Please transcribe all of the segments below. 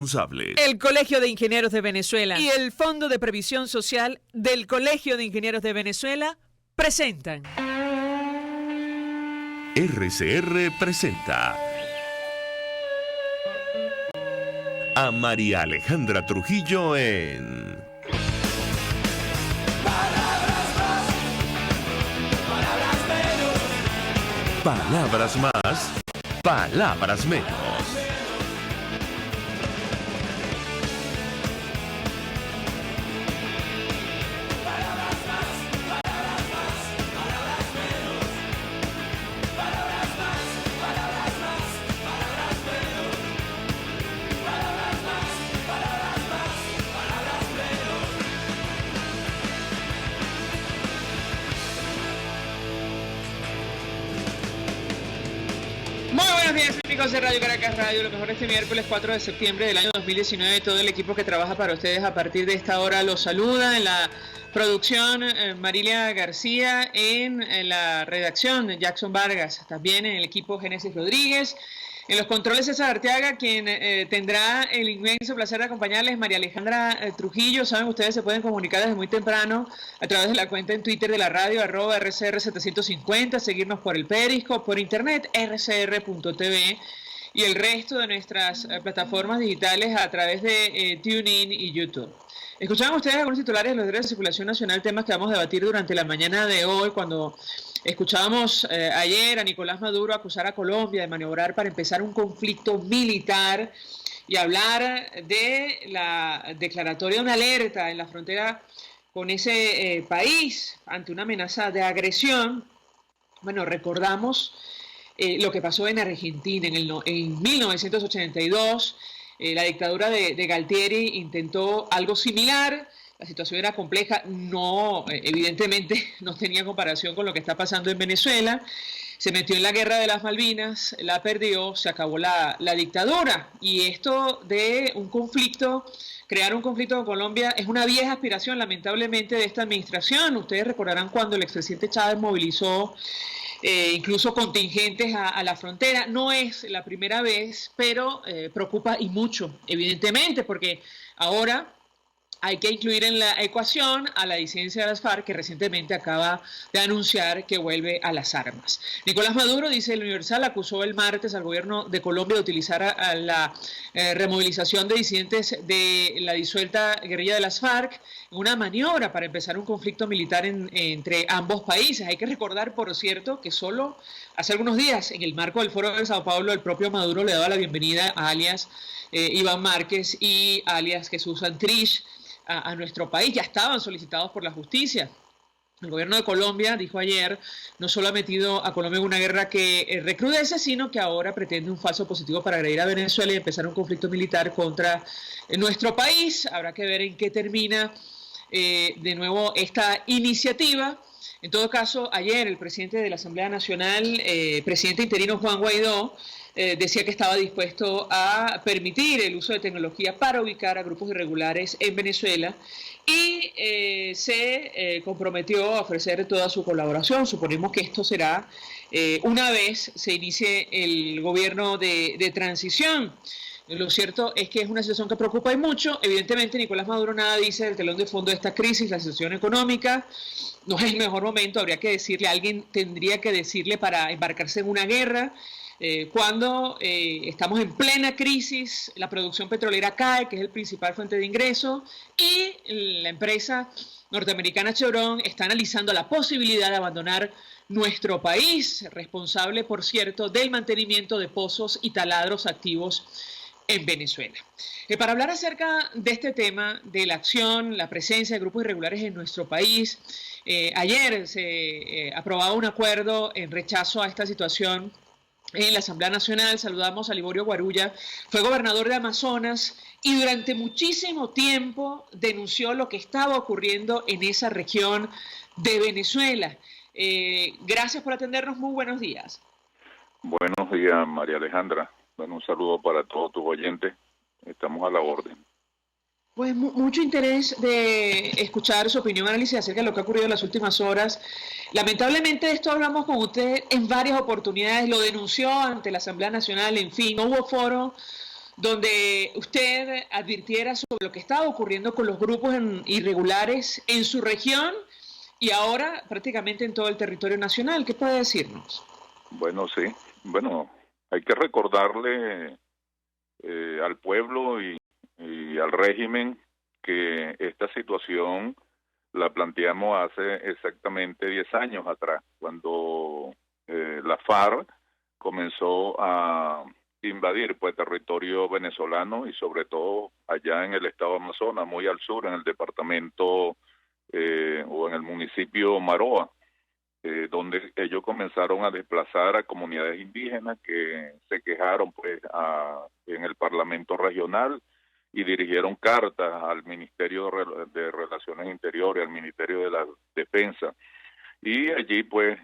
responsables. El Colegio de Ingenieros de Venezuela y el Fondo de Previsión Social del Colegio de Ingenieros de Venezuela presentan. RCR presenta a María Alejandra Trujillo en Palabras más, palabras menos. Amigos de Radio Caracas Radio, lo mejor este miércoles 4 de septiembre del año 2019. Todo el equipo que trabaja para ustedes a partir de esta hora los saluda. En la producción, Marilia García. En la redacción, Jackson Vargas. También en el equipo, Génesis Rodríguez. En los controles, César Arteaga, quien tendrá el inmenso placer de acompañarles, María Alejandra Trujillo. Saben, ustedes se pueden comunicar desde muy temprano a través de la cuenta en Twitter de la radio, @RCR750, seguirnos por el Periscope, por internet, rcr.tv, y el resto de nuestras plataformas digitales a través de TuneIn y YouTube. Escuchaban ustedes algunos titulares de los diarios de circulación nacional, temas que vamos a debatir durante la mañana de hoy, cuando escuchábamos ayer a Nicolás Maduro acusar a Colombia de maniobrar para empezar un conflicto militar y hablar de la declaratoria de una alerta en la frontera con ese país ante una amenaza de agresión. Bueno, recordamos lo que pasó en Argentina en 1982. La dictadura de Galtieri intentó algo similar. La situación era compleja, evidentemente no tenía comparación con lo que está pasando en Venezuela. Se metió en la guerra de las Malvinas, la perdió, se acabó la dictadura. Y esto de crear un conflicto con Colombia, es una vieja aspiración, lamentablemente, de esta administración. Ustedes recordarán cuando el expresidente Chávez movilizó incluso contingentes a la frontera. No es la primera vez, pero preocupa y mucho, evidentemente, porque ahora hay que incluir en la ecuación a la disidencia de las FARC, que recientemente acaba de anunciar que vuelve a las armas. Nicolás Maduro, dice el Universal, acusó el martes al gobierno de Colombia de utilizar a la removilización de disidentes de la disuelta guerrilla de las FARC en una maniobra para empezar un conflicto militar entre ambos países. Hay que recordar, por cierto, que solo hace algunos días, en el marco del Foro de Sao Paulo, el propio Maduro le daba la bienvenida a alias Iván Márquez y alias Jesús Santrich a nuestro país. Ya estaban solicitados por la justicia. El gobierno de Colombia, dijo ayer, no solo ha metido a Colombia en una guerra que recrudece, sino que ahora pretende un falso positivo para agredir a Venezuela y empezar un conflicto militar contra nuestro país. Habrá que ver en qué termina de nuevo esta iniciativa. En todo caso, ayer el presidente de la Asamblea Nacional, presidente interino Juan Guaidó, decía que estaba dispuesto a permitir el uso de tecnología para ubicar a grupos irregulares en Venezuela y se comprometió a ofrecer toda su colaboración. Suponemos que esto será una vez se inicie el gobierno de transición. Lo cierto es que es una situación que preocupa y mucho. Evidentemente, Nicolás Maduro nada dice del telón de fondo de esta crisis, la situación económica. No es el mejor momento, habría que decirle, alguien tendría que decirle para embarcarse en una guerra. Cuando estamos en plena crisis, la producción petrolera cae, que es el principal fuente de ingreso, y la empresa norteamericana Chevron está analizando la posibilidad de abandonar nuestro país, responsable, por cierto, del mantenimiento de pozos y taladros activos en Venezuela. Para hablar acerca de este tema, de la acción, la presencia de grupos irregulares en nuestro país, ayer se aprobaba un acuerdo en rechazo a esta situación en la Asamblea Nacional. Saludamos a Liborio Guarulla, fue gobernador de Amazonas y durante muchísimo tiempo denunció lo que estaba ocurriendo en esa región de Venezuela. Gracias por atendernos, muy buenos días. Buenos días, María Alejandra. Bueno, un saludo para todos tus oyentes. Estamos a la orden. Pues mucho interés de escuchar su opinión, análisis acerca de lo que ha ocurrido en las últimas horas. Lamentablemente de esto hablamos con usted en varias oportunidades, lo denunció ante la Asamblea Nacional, en fin, no hubo foro donde usted advirtiera sobre lo que estaba ocurriendo con los grupos irregulares en su región y ahora prácticamente en todo el territorio nacional. ¿Qué puede decirnos? Bueno, sí. Bueno, hay que recordarle al pueblo y al régimen que esta situación la planteamos hace exactamente 10 años atrás, cuando la FARC comenzó a invadir pues territorio venezolano y sobre todo allá en el estado Amazonas, muy al sur, en el departamento o en el municipio Maroa, donde ellos comenzaron a desplazar a comunidades indígenas que se quejaron pues en el Parlamento regional y dirigieron cartas al Ministerio de Relaciones Interiores, al Ministerio de la Defensa, y allí pues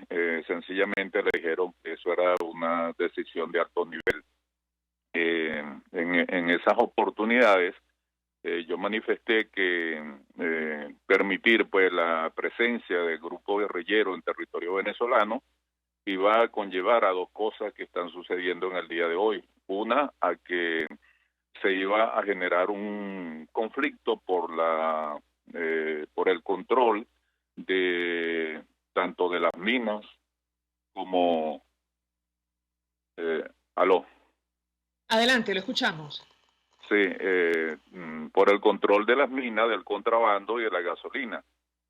sencillamente le dijeron que eso era una decisión de alto nivel. En esas oportunidades yo manifesté que permitir pues la presencia de grupos guerrilleros en territorio venezolano iba a conllevar a dos cosas que están sucediendo en el día de hoy. Una, a que se iba a generar un conflicto por el control de tanto de las minas como aló. Adelante, lo escuchamos. Sí, por el control de las minas, del contrabando y de la gasolina.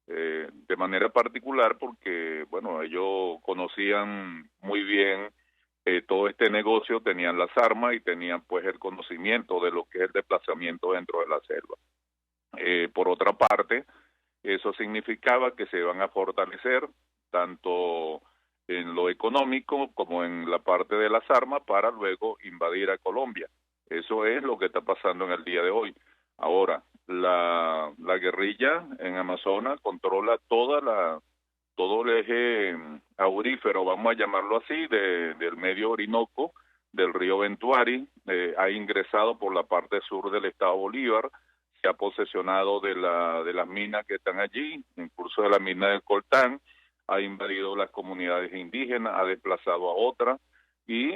De manera particular porque, bueno, ellos conocían muy bien todo este negocio, tenían las armas y tenían pues el conocimiento de lo que es el desplazamiento dentro de la selva. Por otra parte, eso significaba que se iban a fortalecer tanto en lo económico como en la parte de las armas para luego invadir a Colombia. Eso es lo que está pasando en el día de hoy. Ahora, la guerrilla en Amazonas controla todo el eje aurífero, vamos a llamarlo así, del medio Orinoco, del río Ventuari, ha ingresado por la parte sur del estado Bolívar, se ha posesionado de las minas que están allí, incluso de la mina del Coltán, ha invadido las comunidades indígenas, ha desplazado a otras, y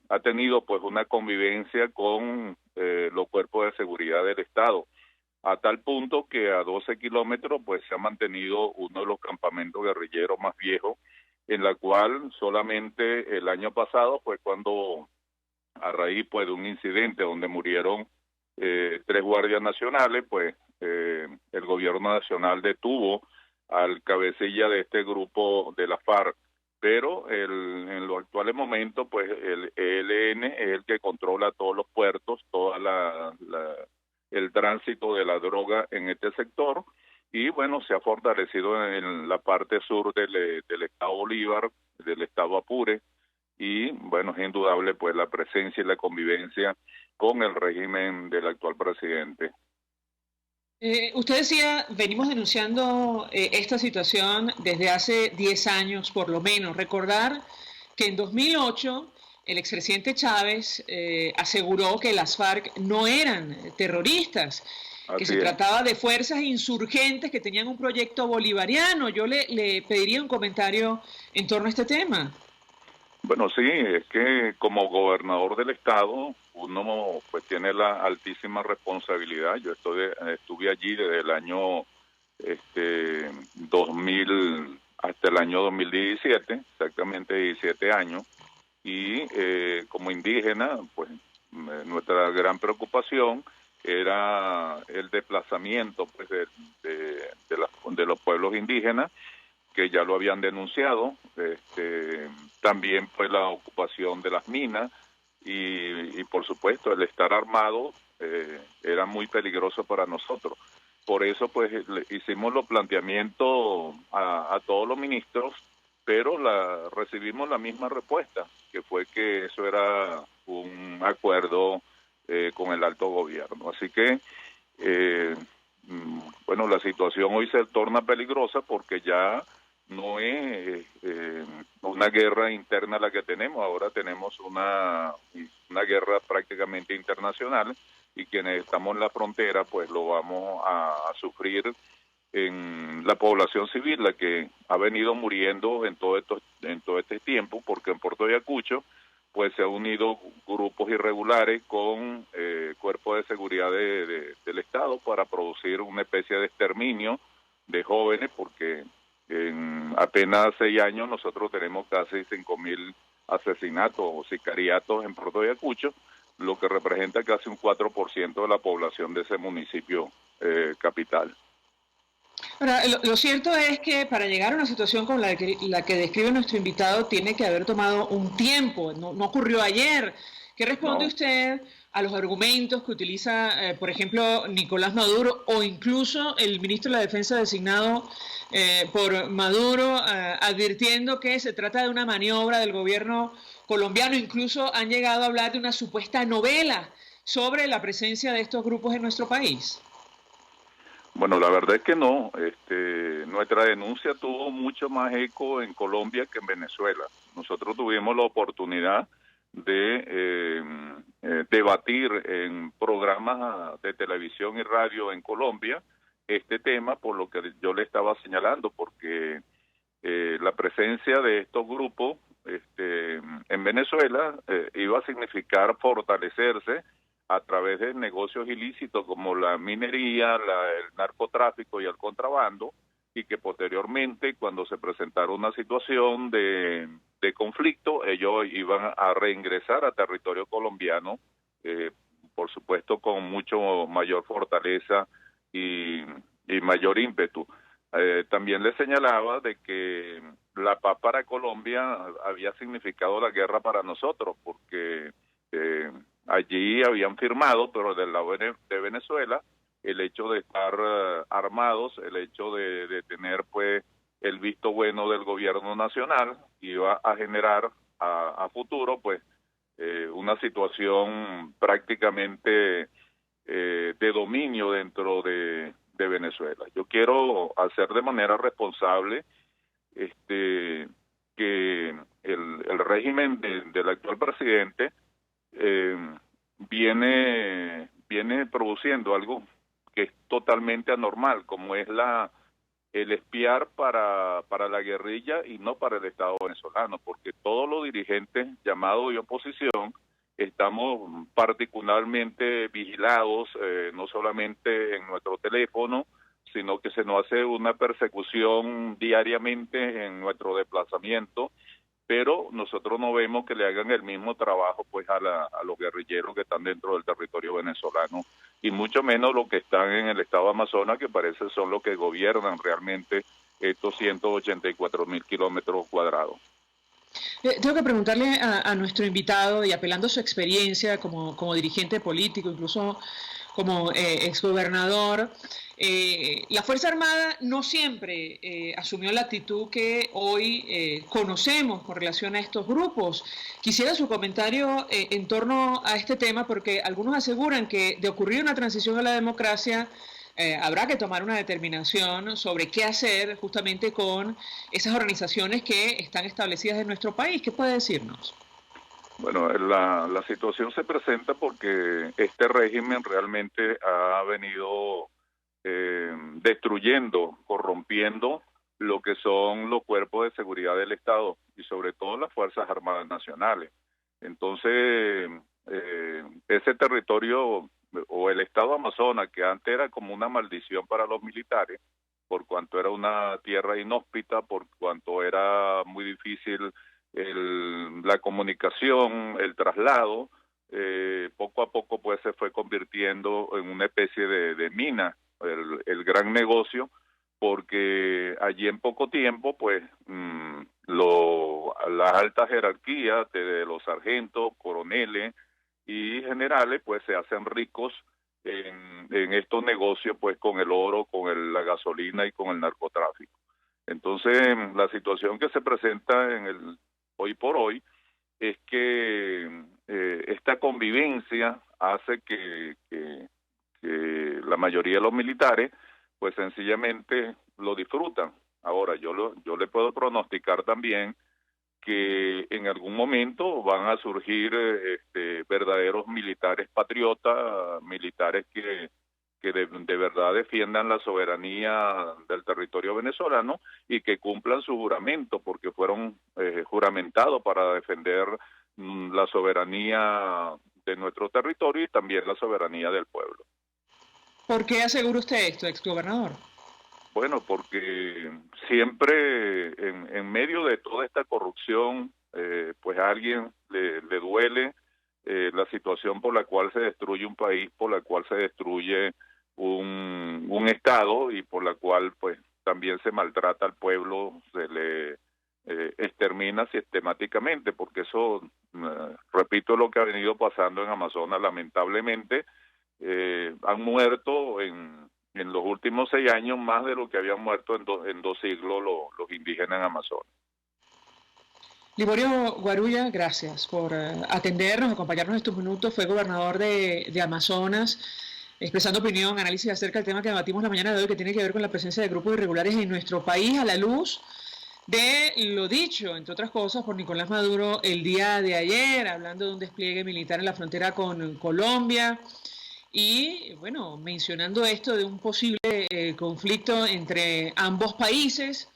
ha tenido pues una convivencia con los cuerpos de seguridad del Estado, a tal punto que a 12 kilómetros pues se ha mantenido uno de los campamentos guerrilleros más viejos, en la cual solamente el año pasado fue cuando, a raíz pues de un incidente donde murieron 3 guardias nacionales, pues el gobierno nacional detuvo al cabecilla de este grupo de la FARC. Pero en los actuales momentos, pues el ELN es el que controla todos los puertos, el tránsito de la droga en este sector, y bueno, se ha fortalecido en la parte sur del estado Bolívar, del estado Apure, y bueno, es indudable pues la presencia y la convivencia con el régimen del actual presidente. Usted decía, venimos denunciando esta situación desde hace 10 años por lo menos. Recordar que en 2008 el expresidente Chávez aseguró que las FARC no eran terroristas, que se trataba de fuerzas insurgentes que tenían un proyecto bolivariano. Yo le pediría un comentario en torno a este tema. Bueno, sí, es que como gobernador del estado uno pues tiene la altísima responsabilidad. Yo estuve allí desde el año 2000 hasta el año 2017, exactamente 17 años, y como indígena, pues nuestra gran preocupación era el desplazamiento pues de los pueblos indígenas, que ya lo habían denunciado, también pues la ocupación de las minas y por supuesto el estar armado era muy peligroso para nosotros. Por eso pues hicimos los planteamientos a todos los ministros, pero recibimos la misma respuesta, que fue que eso era un acuerdo con el alto gobierno. Así que bueno, la situación hoy se torna peligrosa porque ya no es una guerra interna la que tenemos, ahora tenemos una guerra prácticamente internacional, y quienes estamos en la frontera pues lo vamos a sufrir en la población civil, la que ha venido muriendo en todo este tiempo, porque en Puerto Ayacucho pues se han unido grupos irregulares con cuerpos de seguridad del Estado para producir una especie de exterminio de jóvenes, porque en apenas 6 años nosotros tenemos casi 5.000 asesinatos o sicariatos en Puerto Ayacucho, lo que representa casi un 4% de la población de ese municipio capital. Ahora, lo cierto es que para llegar a una situación como la que describe nuestro invitado tiene que haber tomado un tiempo, no ocurrió ayer. ¿Qué responde usted a los argumentos que utiliza, por ejemplo, Nicolás Maduro o incluso el ministro de la Defensa designado por Maduro, advirtiendo que se trata de una maniobra del gobierno colombiano? Incluso han llegado a hablar de una supuesta novela sobre la presencia de estos grupos en nuestro país. Bueno, la verdad es que no. Nuestra denuncia tuvo mucho más eco en Colombia que en Venezuela. Nosotros tuvimos la oportunidad de debatir en programas de televisión y radio en Colombia este tema, por lo que yo le estaba señalando, porque la presencia de estos grupos en Venezuela iba a significar fortalecerse a través de negocios ilícitos como la minería, el narcotráfico y el contrabando, y que posteriormente, cuando se presentara una situación de conflicto, ellos iban a reingresar a territorio colombiano, por supuesto con mucho mayor fortaleza y mayor ímpetu. También le señalaba de que la paz para Colombia había significado la guerra para nosotros, porque allí habían firmado, pero del lado de Venezuela, el hecho de estar armados, el hecho de tener pues el visto bueno del gobierno nacional, iba a generar a futuro pues una situación prácticamente de dominio dentro de Venezuela. Yo quiero hacer de manera responsable que el régimen del actual presidente viene produciendo algo que es totalmente anormal, como es el espiar para la guerrilla y no para el Estado venezolano, porque todos los dirigentes llamados de oposición estamos particularmente vigilados, no solamente en nuestro teléfono, sino que se nos hace una persecución diariamente en nuestro desplazamiento, pero nosotros no vemos que le hagan el mismo trabajo pues a los guerrilleros que están dentro del territorio venezolano, y mucho menos los que están en el estado Amazonas, que parece son los que gobiernan realmente estos 184.000 kilómetros cuadrados. Tengo que preguntarle a nuestro invitado, y apelando a su experiencia como dirigente político, incluso como exgobernador, la Fuerza Armada no siempre asumió la actitud que hoy conocemos con relación a estos grupos. Quisiera su comentario en torno a este tema, porque algunos aseguran que de ocurrir una transición a la democracia, habrá que tomar una determinación sobre qué hacer justamente con esas organizaciones que están establecidas en nuestro país. ¿Qué puede decirnos? Bueno, la situación se presenta porque este régimen realmente ha venido destruyendo, corrompiendo lo que son los cuerpos de seguridad del Estado y sobre todo las Fuerzas Armadas Nacionales. Entonces, ese territorio o el Estado Amazonas, que antes era como una maldición para los militares, por cuanto era una tierra inhóspita, por cuanto era muy difícil la comunicación, el traslado, poco a poco pues se fue convirtiendo en una especie de mina, el gran negocio, porque allí en poco tiempo pues las altas jerarquías de los sargentos, coroneles y generales pues se hacen ricos en estos negocios pues con el oro, con la gasolina y con el narcotráfico. Entonces la situación que se presenta hoy por hoy es que esta convivencia hace que la mayoría de los militares pues sencillamente lo disfrutan. Ahora yo le puedo pronosticar también que en algún momento van a surgir verdaderos militares patriotas, militares que de verdad defiendan la soberanía del territorio venezolano y que cumplan su juramento, porque fueron juramentados para defender la soberanía de nuestro territorio y también la soberanía del pueblo. ¿Por qué asegura usted esto, exgobernador? Bueno, porque siempre en medio de toda esta corrupción, pues a alguien le duele la situación por la cual se destruye un país, por la cual se destruye un Estado y por la cual pues también se maltrata al pueblo, se le extermina sistemáticamente, porque eso, repito, lo que ha venido pasando en Amazonas, lamentablemente, han muerto en los últimos 6 años más de lo que habían muerto en 2 siglos los indígenas en Amazonas. Liborio Guarulla, gracias por atendernos, acompañarnos estos minutos. Fue gobernador de Amazonas, expresando opinión, análisis acerca del tema que debatimos la mañana de hoy, que tiene que ver con la presencia de grupos irregulares en nuestro país, a la luz de lo dicho, entre otras cosas, por Nicolás Maduro el día de ayer, hablando de un despliegue militar en la frontera con Colombia y, bueno, mencionando esto de un posible conflicto entre ambos países.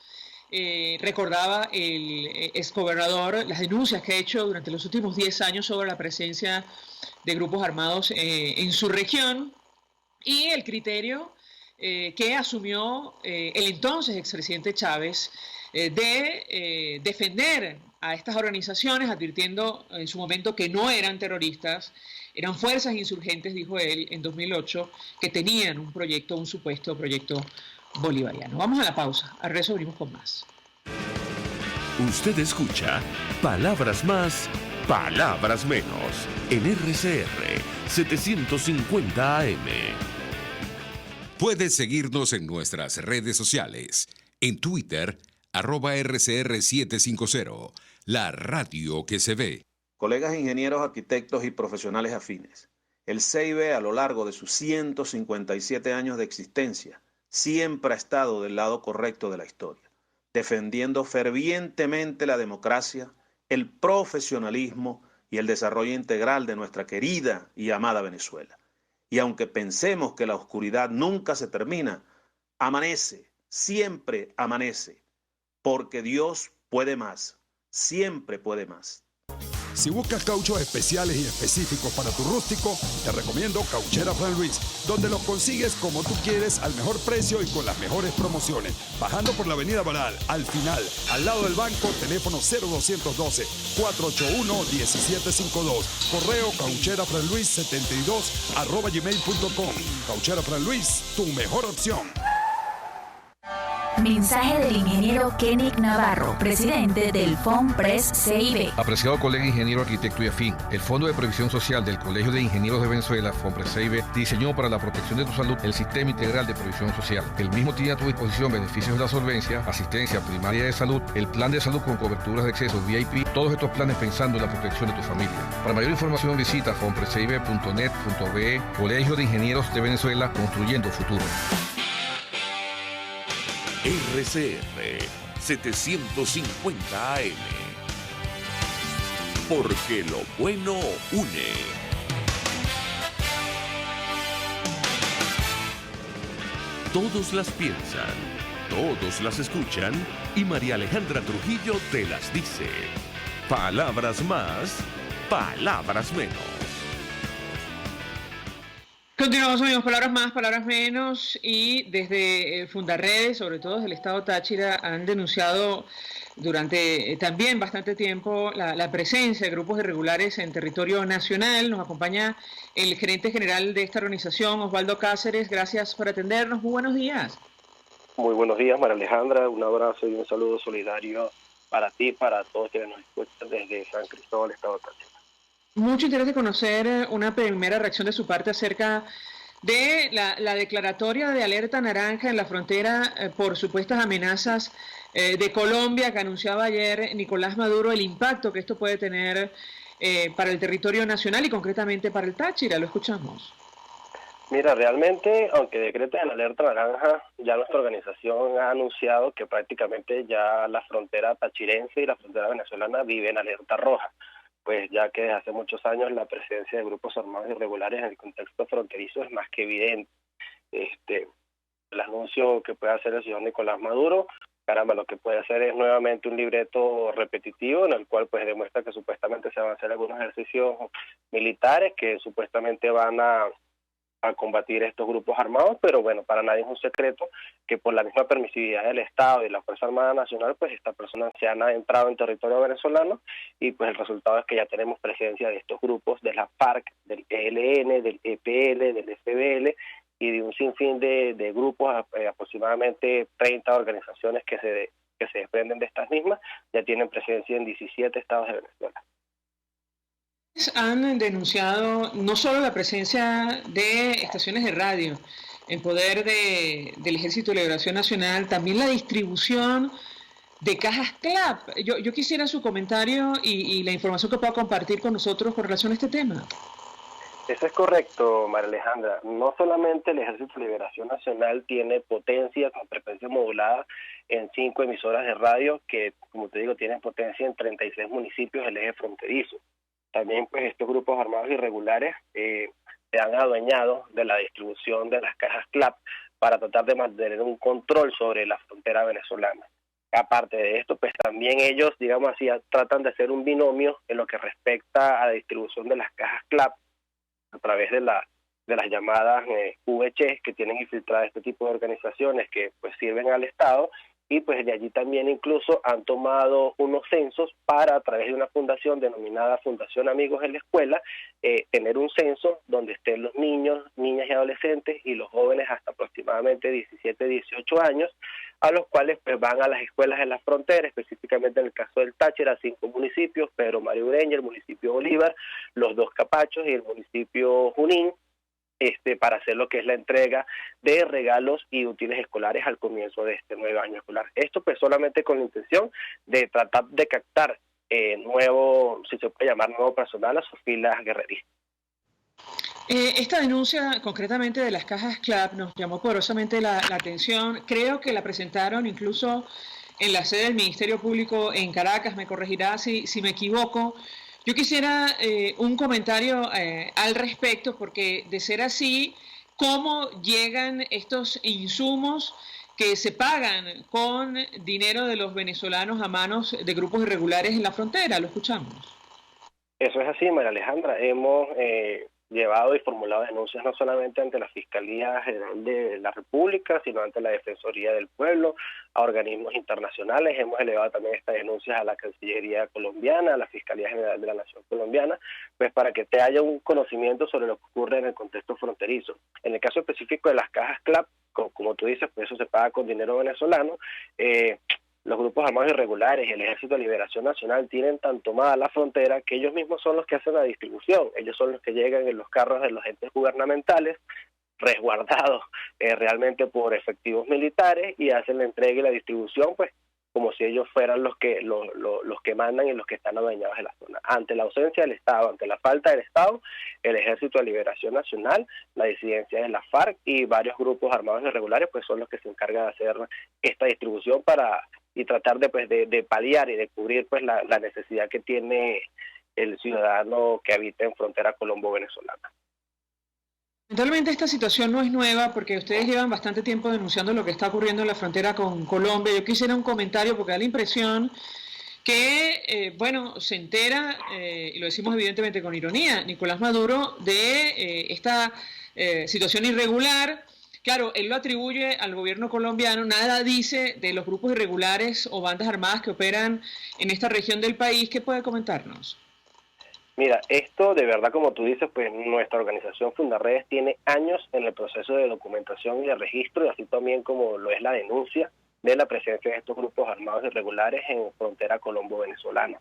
Recordaba el exgobernador las denuncias que ha hecho durante los últimos 10 años sobre la presencia de grupos armados en su región y el criterio que asumió el entonces expresidente Chávez de defender a estas organizaciones, advirtiendo en su momento que no eran terroristas, eran fuerzas insurgentes, dijo él en 2008, que tenían un proyecto, un supuesto proyecto bolivariano. Vamos a la pausa, al regreso venimos con más. Usted escucha Palabras Más, Palabras Menos en RCR 750 AM. Puedes seguirnos en nuestras redes sociales. En Twitter, @RCR750, la radio que se ve. Colegas ingenieros, arquitectos y profesionales afines, el CIB a lo largo de sus 157 años de existencia siempre ha estado del lado correcto de la historia, defendiendo fervientemente la democracia, el profesionalismo y el desarrollo integral de nuestra querida y amada Venezuela. Y aunque pensemos que la oscuridad nunca se termina, amanece, siempre amanece, porque Dios puede más, siempre puede más. Si buscas cauchos especiales y específicos para tu rústico, te recomiendo Cauchera Fran Luis, donde los consigues como tú quieres, al mejor precio y con las mejores promociones. Bajando por la avenida Baral, al final, al lado del banco, teléfono 0212-481-1752. Correo caucherafranluis72@gmail.com. Cauchera Fran Luis, tu mejor opción. Mensaje del ingeniero Kenick Navarro, presidente del FONPRES CIB. Apreciado colega ingeniero, arquitecto y afín, el Fondo de Previsión Social del Colegio de Ingenieros de Venezuela, FONPRES CIB, diseñó para la protección de tu salud el Sistema Integral de Previsión Social. El mismo tiene a tu disposición beneficios de la solvencia, asistencia primaria de salud, el plan de salud con coberturas de acceso VIP, todos estos planes pensando en la protección de tu familia. Para mayor información visita fonprescib.net.be. Colegio de Ingenieros de Venezuela, construyendo futuro. RCR 750 AM. Porque lo bueno une. Todos las piensan, todos las escuchan y María Alejandra Trujillo te las dice. Palabras más, palabras menos. Continuamos, amigos, palabras más, palabras menos, y desde Fundarredes, sobre todo desde el estado Táchira, han denunciado durante también bastante tiempo la presencia de grupos irregulares en territorio nacional. Nos acompaña el gerente general de esta organización, Osvaldo Cáceres. Gracias por atendernos. Muy buenos días. Muy buenos días, María Alejandra. Un abrazo y un saludo solidario para ti y para todos quienes nos escuchan desde San Cristóbal, estado Táchira. Mucho interés de conocer una primera reacción de su parte acerca de la declaratoria de alerta naranja en la frontera por supuestas amenazas de Colombia que anunciaba ayer Nicolás Maduro, el impacto que esto puede tener para el territorio nacional y concretamente para el Táchira. Lo escuchamos. Mira, realmente, aunque decrete la alerta naranja, ya nuestra organización ha anunciado que prácticamente ya la frontera tachirense y la frontera venezolana viven en alerta roja. Pues ya que desde hace muchos años la presencia de grupos armados irregulares en el contexto fronterizo es más que evidente. El anuncio que puede hacer el señor Nicolás Maduro caramba, lo que puede hacer es nuevamente un libreto repetitivo en el cual pues demuestra que supuestamente se van a hacer algunos ejercicios militares que supuestamente van a combatir estos grupos armados, pero bueno, para nadie es un secreto que por la misma permisividad del Estado y la Fuerza Armada Nacional, pues estas personas se han adentrado en territorio venezolano y pues el resultado es que ya tenemos presencia de estos grupos de la FARC, del ELN, del EPL, del FBL y de un sinfín de grupos, aproximadamente 30 organizaciones que se desprenden de estas mismas, ya tienen presencia en 17 estados de Venezuela. Han denunciado no solo la presencia de estaciones de radio en poder del Ejército de Liberación Nacional, también la distribución de cajas CLAP. Yo quisiera su comentario y la información que pueda compartir con nosotros con relación a este tema. Eso es correcto, María Alejandra. No solamente el Ejército de Liberación Nacional tiene potencia con frecuencia modulada en 5 emisoras de radio que, como te digo, tienen potencia en 36 municipios del eje fronterizo. También pues estos grupos armados irregulares se han adueñado de la distribución de las cajas CLAP para tratar de mantener un control sobre la frontera venezolana. Aparte de esto, pues también ellos, digamos así, tratan de hacer un binomio en lo que respecta a la distribución de las cajas CLAP a través de las llamadas VC que tienen infiltradas este tipo de organizaciones que pues sirven al Estado. Y pues de allí también incluso han tomado unos censos para, a través de una fundación denominada Fundación Amigos en la Escuela, tener un censo donde estén los niños, niñas y adolescentes y los jóvenes hasta aproximadamente 17, 18 años, a los cuales pues van a las escuelas en la frontera, específicamente en el caso del Táchira, 5 municipios, Pedro María Ureña, el municipio Bolívar, los 2 Capachos y el municipio Junín, para hacer lo que es la entrega de regalos y útiles escolares al comienzo de este nuevo año escolar. Esto pues solamente con la intención de tratar de captar nuevo, si se puede llamar nuevo personal a sus filas guerreristas. Esta denuncia concretamente de las cajas CLAP nos llamó poderosamente la atención. Creo que la presentaron incluso en la sede del Ministerio Público en Caracas, me corregirá si me equivoco. Yo quisiera un comentario al respecto, porque de ser así, ¿cómo llegan estos insumos que se pagan con dinero de los venezolanos a manos de grupos irregulares en la frontera? Lo escuchamos. Eso es así, María Alejandra. Hemos llevado y formulado denuncias no solamente ante la Fiscalía General de la República, sino ante la Defensoría del Pueblo, a organismos internacionales. Hemos elevado también estas denuncias a la Cancillería colombiana, a la Fiscalía General de la Nación colombiana, pues para que te haya un conocimiento sobre lo que ocurre en el contexto fronterizo. En el caso específico de las cajas CLAP, como tú dices, pues eso se paga con dinero venezolano. Los grupos armados irregulares y el Ejército de Liberación Nacional tienen tan tomada la frontera que ellos mismos son los que hacen la distribución. Ellos son los que llegan en los carros de los entes gubernamentales, resguardados realmente por efectivos militares, y hacen la entrega y la distribución, pues como si ellos fueran los que mandan y los que están adueñados de la zona. Ante la ausencia del Estado, ante la falta del Estado, el Ejército de Liberación Nacional, la disidencia de la FARC y varios grupos armados irregulares, pues son los que se encargan de hacer esta distribución y tratar de paliar y de cubrir pues la necesidad que tiene el ciudadano que habita en frontera colombo-venezolana. Lamentablemente esta situación no es nueva, porque ustedes llevan bastante tiempo denunciando lo que está ocurriendo en la frontera con Colombia. Yo quisiera un comentario, porque da la impresión que, se entera, y lo decimos evidentemente con ironía, Nicolás Maduro, de esta situación irregular. Claro, él lo atribuye al gobierno colombiano, nada dice de los grupos irregulares o bandas armadas que operan en esta región del país. ¿Qué puede comentarnos? Mira, esto de verdad, como tú dices, pues nuestra organización Fundaredes tiene años en el proceso de documentación y de registro, y así también como lo es la denuncia de la presencia de estos grupos armados irregulares en frontera colombo-venezolana.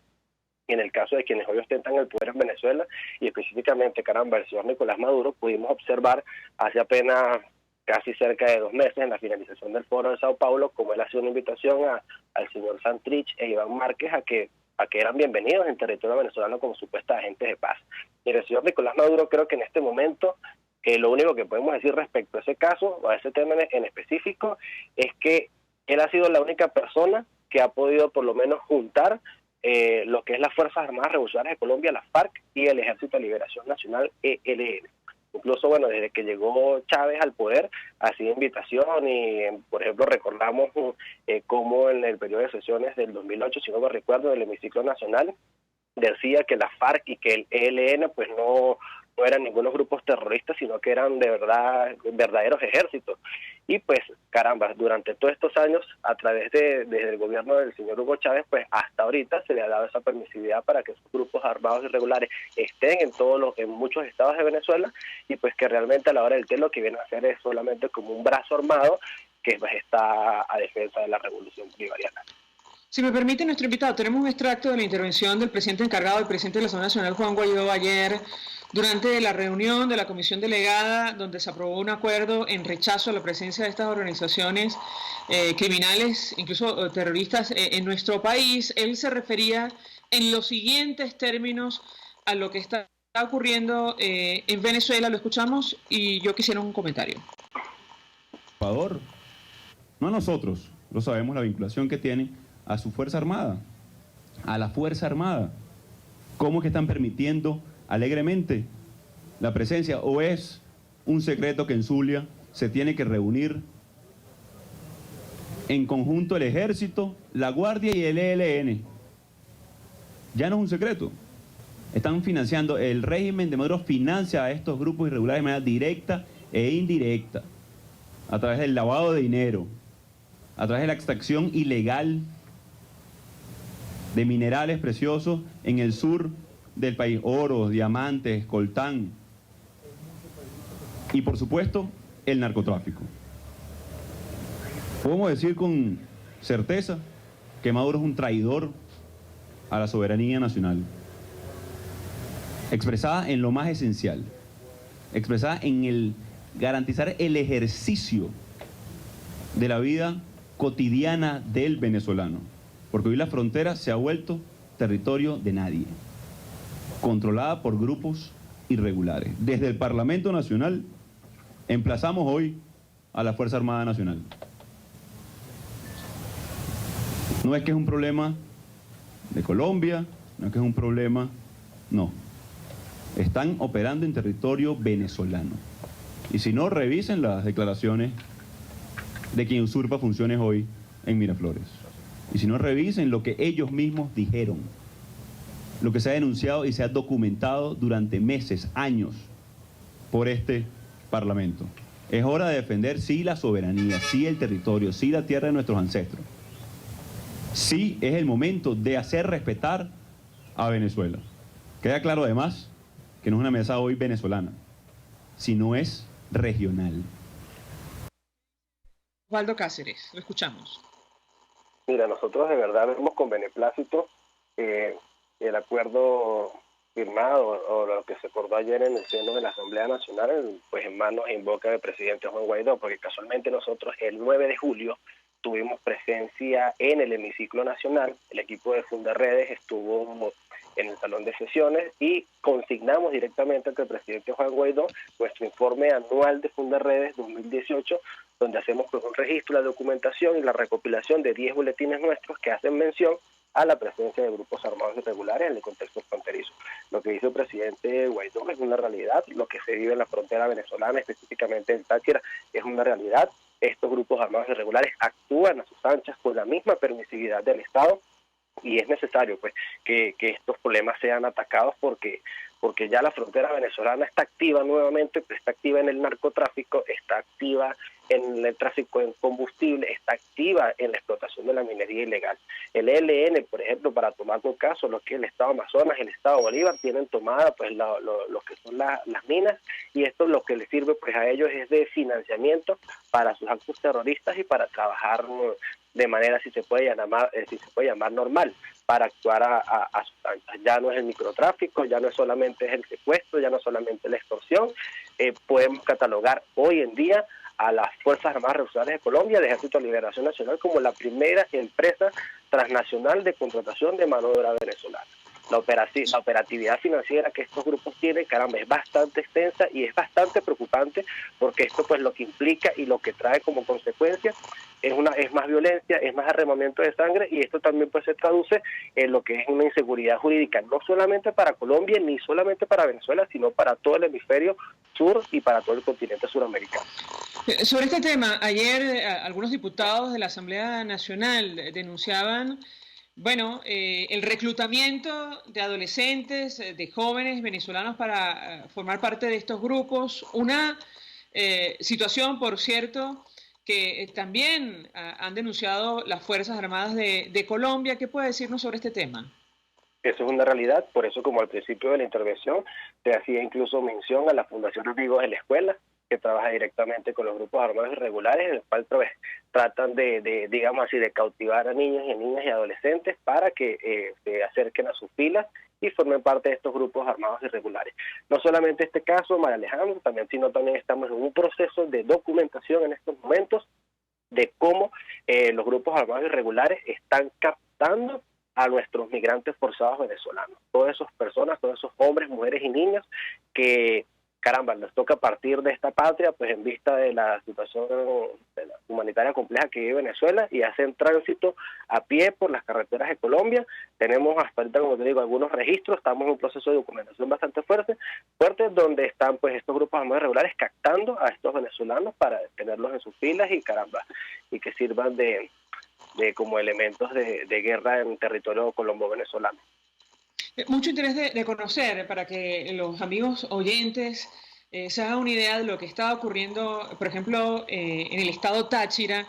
Y en el caso de quienes hoy ostentan el poder en Venezuela, y específicamente, el señor Nicolás Maduro, pudimos observar hace apenas casi cerca de 2 meses, en la finalización del foro de Sao Paulo, como él hacía una invitación al señor Santrich e Iván Márquez a que eran bienvenidos en territorio venezolano como supuestos agentes de paz. Y el señor Nicolás Maduro, creo que en este momento lo único que podemos decir respecto a ese caso o a ese tema en específico es que él ha sido la única persona que ha podido por lo menos juntar lo que es las Fuerzas Armadas Revolucionarias de Colombia, la FARC, y el Ejército de Liberación Nacional, ELN. Incluso, bueno, desde que llegó Chávez al poder, ha sido invitación y, por ejemplo, recordamos cómo en el periodo de sesiones del 2008, si no me recuerdo, del Hemiciclo Nacional, decía que la FARC y que el ELN pues no eran ningunos grupos terroristas, sino que eran de verdad verdaderos ejércitos. Y pues, caramba, durante todos estos años, a través desde el gobierno del señor Hugo Chávez, pues hasta ahorita se le ha dado esa permisividad para que esos grupos armados irregulares estén en muchos estados de Venezuela, y pues que realmente a la hora del té lo que viene a hacer es solamente como un brazo armado que pues está a defensa de la revolución bolivariana. Si me permite, nuestro invitado, tenemos un extracto de la intervención del presidente encargado, el presidente de la Asamblea Nacional, Juan Guaidó, ayer, durante la reunión de la comisión delegada, donde se aprobó un acuerdo en rechazo a la presencia de estas organizaciones criminales, incluso terroristas, en nuestro país. Él se refería en los siguientes términos a lo que está ocurriendo en Venezuela. Lo escuchamos y yo quisiera un comentario. Ecuador, no a nosotros, lo sabemos la vinculación que tiene a su Fuerza Armada, a la Fuerza Armada. ¿Cómo es que están permitiendo alegremente la presencia? ¿O es un secreto que en Zulia se tiene que reunir en conjunto el Ejército, la Guardia y el ELN? Ya no es un secreto. Están financiando, el régimen de Maduro financia a estos grupos irregulares de manera directa e indirecta, a través del lavado de dinero, a través de la extracción ilegal de minerales preciosos en el sur del país, oro, diamantes, coltán, y por supuesto el narcotráfico. Podemos decir con certeza que Maduro es un traidor a la soberanía nacional, expresada en lo más esencial, expresada en el garantizar el ejercicio de la vida cotidiana del venezolano, porque hoy la frontera se ha vuelto territorio de nadie, controlada por grupos irregulares. Desde el Parlamento Nacional emplazamos hoy a la Fuerza Armada Nacional. No es que es un problema de Colombia, no es que es un problema, no. Están operando en territorio venezolano. Y si no, revisen las declaraciones de quien usurpa funciones hoy en Miraflores. Y si no, revisen lo que ellos mismos dijeron, lo que se ha denunciado y se ha documentado durante meses, años, por este Parlamento. Es hora de defender, sí, la soberanía, sí, el territorio, sí, la tierra de nuestros ancestros. Sí, es el momento de hacer respetar a Venezuela. Queda claro, además, que no es una amenaza hoy venezolana, sino es regional. Osvaldo Cáceres, lo escuchamos. Mira, nosotros de verdad vemos con beneplácito el acuerdo firmado o lo que se acordó ayer en el seno de la Asamblea Nacional, pues en manos y en boca del presidente Juan Guaidó, porque casualmente nosotros el 9 de julio tuvimos presencia en el Hemiciclo Nacional. El equipo de Fundaredes estuvo en el salón de sesiones y consignamos directamente ante el presidente Juan Guaidó nuestro informe anual de Fundaredes 2018, donde hacemos pues un registro, la documentación y la recopilación de 10 boletines nuestros que hacen mención a la presencia de grupos armados irregulares en el contexto fronterizo. Lo que dice el presidente Guaidó es una realidad, lo que se vive en la frontera venezolana, específicamente en Táchira, es una realidad. Estos grupos armados irregulares actúan a sus anchas con la misma permisividad del Estado, y es necesario pues que estos problemas sean atacados porque ya la frontera venezolana está activa nuevamente, pues está activa en el narcotráfico, está activa en el tráfico de combustible, está activa en la explotación de la minería ilegal. El ELN, por ejemplo, para tomar un caso, lo que es el Estado Amazonas, el Estado Bolívar, tienen tomada pues lo que son las minas, y esto lo que les sirve pues a ellos es de financiamiento para sus actos terroristas y para trabajar de manera, si se puede llamar normal, para actuar a sus anchas. Ya no es el microtráfico, ya no solamente es el secuestro, ya no solamente la extorsión. Podemos catalogar hoy en día a las Fuerzas Armadas Revolucionarias de Colombia, el Ejército de Liberación Nacional, como la primera empresa transnacional de contratación de mano de obra venezolana. la operatividad financiera que estos grupos tienen, caramba, es bastante extensa y es bastante preocupante, porque esto pues lo que implica y lo que trae como consecuencia es más violencia, es más derramamiento de sangre, y esto también pues se traduce en lo que es una inseguridad jurídica, no solamente para Colombia ni solamente para Venezuela, sino para todo el hemisferio sur y para todo el continente suramericano. Sobre este tema, ayer algunos diputados de la Asamblea Nacional denunciaban, bueno, el reclutamiento de adolescentes, de jóvenes venezolanos para formar parte de estos grupos, una situación, por cierto, que también han denunciado las Fuerzas Armadas de Colombia. ¿Qué puede decirnos sobre este tema? Eso es una realidad, por eso como al principio de la intervención se hacía incluso mención a la Fundación Amigos de la Escuela, que trabaja directamente con los grupos armados irregulares, en el cual pues, tratan digamos así, de cautivar a niños y niñas y adolescentes para que se acerquen a sus filas y formen parte de estos grupos armados irregulares. No solamente este caso, María Alejandra, sino también estamos en un proceso de documentación en estos momentos de cómo los grupos armados irregulares están captando a nuestros migrantes forzados venezolanos. Todas esas personas, todos esos hombres, mujeres y niños que, caramba, les toca partir de esta patria, pues en vista de la situación humanitaria compleja que vive Venezuela, y hacen tránsito a pie por las carreteras de Colombia. Tenemos hasta ahorita, como te digo, algunos registros, estamos en un proceso de documentación bastante fuerte, donde están pues estos grupos armados irregulares captando a estos venezolanos para tenerlos en sus filas y caramba, y que sirvan de como elementos de guerra en territorio colombo-venezolano. Mucho interés de conocer, para que los amigos oyentes se hagan una idea de lo que está ocurriendo, por ejemplo, en el estado Táchira.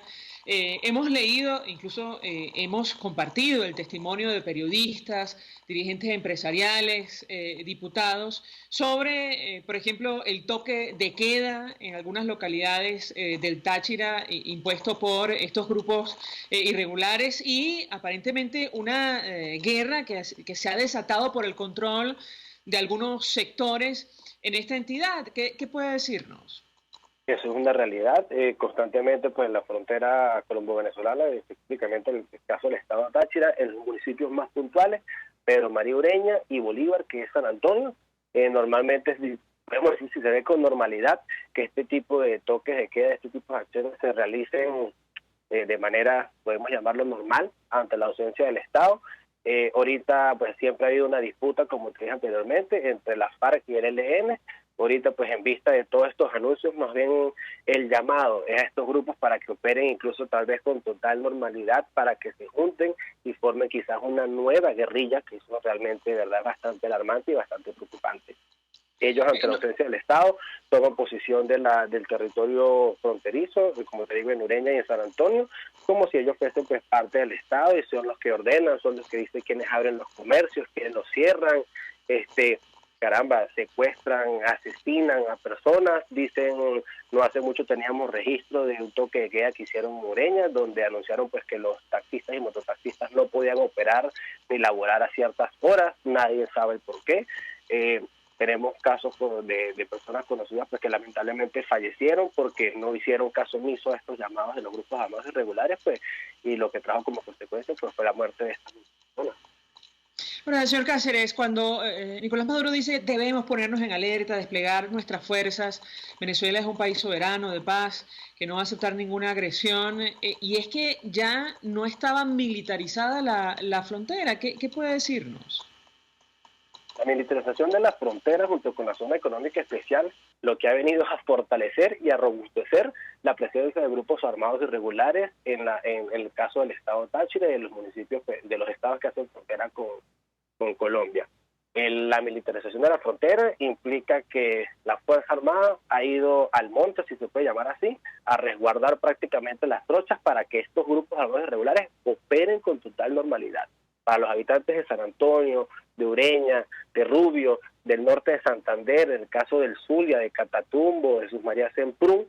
Hemos leído, incluso hemos compartido el testimonio de periodistas, dirigentes empresariales, diputados, sobre, por ejemplo, el toque de queda en algunas localidades del Táchira impuesto por estos grupos irregulares, y aparentemente una guerra que se ha desatado por el control de algunos sectores en esta entidad. ¿Qué puede decirnos? Eso es una realidad. Constantemente pues en la frontera colombo-venezolana, específicamente en el caso del estado de Táchira, en los municipios más puntuales, Pedro María Ureña y Bolívar, que es San Antonio, normalmente podemos decir, si se ve con normalidad, que este tipo de toques de queda, este tipo de acciones se realicen de manera, podemos llamarlo normal, ante la ausencia del Estado. Ahorita pues siempre ha habido una disputa, como te dije anteriormente, entre las FARC y el ELN. Ahorita, pues en vista de todos estos anuncios, más bien el llamado es a estos grupos para que operen incluso tal vez con total normalidad, para que se junten y formen quizás una nueva guerrilla, que eso realmente, de verdad, bastante alarmante y bastante preocupante. Ellos, ante la ausencia del Estado, toman posición del territorio fronterizo, como te digo, en Ureña y en San Antonio, como si ellos fuesen pues parte del Estado, y son los que ordenan, son los que dicen quiénes abren los comercios, quiénes los cierran, caramba, secuestran, asesinan a personas. Dicen, no hace mucho teníamos registro de un toque de queda que hicieron en Ureña, donde anunciaron pues que los taxistas y mototaxistas no podían operar ni laborar a ciertas horas, nadie sabe el por qué. Tenemos casos de personas conocidas pues que lamentablemente fallecieron porque no hicieron caso omiso a estos llamados de los grupos armados irregulares, pues, y lo que trajo como consecuencia pues fue la muerte de estas personas. Bueno, señor Cáceres, cuando Nicolás Maduro dice debemos ponernos en alerta, desplegar nuestras fuerzas, Venezuela es un país soberano, de paz, que no va a aceptar ninguna agresión, y es que ya no estaba militarizada la frontera. ¿Qué puede decirnos? La militarización de las fronteras junto con la zona económica especial lo que ha venido a fortalecer y a robustecer la presencia de grupos armados irregulares en el caso del estado Táchira y de los municipios de los estados que hacen frontera con Colombia. La militarización de la frontera implica que la Fuerza Armada ha ido al monte, si se puede llamar así, a resguardar prácticamente las trochas para que estos grupos armados irregulares operen con total normalidad. Para los habitantes de San Antonio, de Ureña, de Rubio, del norte de Santander, en el caso del Zulia, de Catatumbo, de Sus Marías Semprún,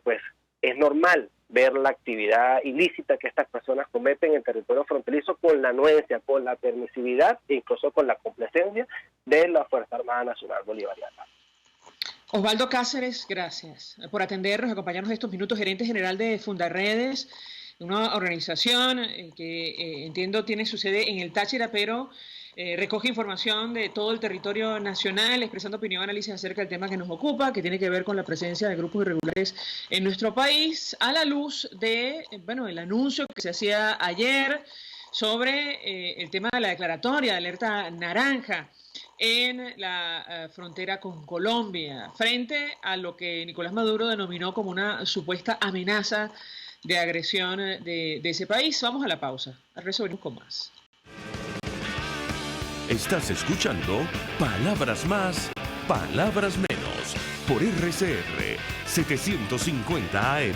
pues es normal ver la actividad ilícita que estas personas cometen en territorio fronterizo con la anuencia, con la permisividad e incluso con la complacencia de la Fuerza Armada Nacional Bolivariana. Osvaldo Cáceres, gracias por atendernos, acompañarnos estos minutos, gerente general de Fundarredes, una organización que entiendo tiene su sede en el Táchira, pero recoge información de todo el territorio nacional, expresando opinión y análisis acerca del tema que nos ocupa, que tiene que ver con la presencia de grupos irregulares en nuestro país, a la luz de, el anuncio que se hacía ayer sobre el tema de la declaratoria de alerta naranja en la frontera con Colombia, frente a lo que Nicolás Maduro denominó como una supuesta amenaza de agresión de ese país. Vamos a la pausa. Al regreso venimos con más. Estás escuchando Palabras Más, Palabras Menos, por RCR 750 AM.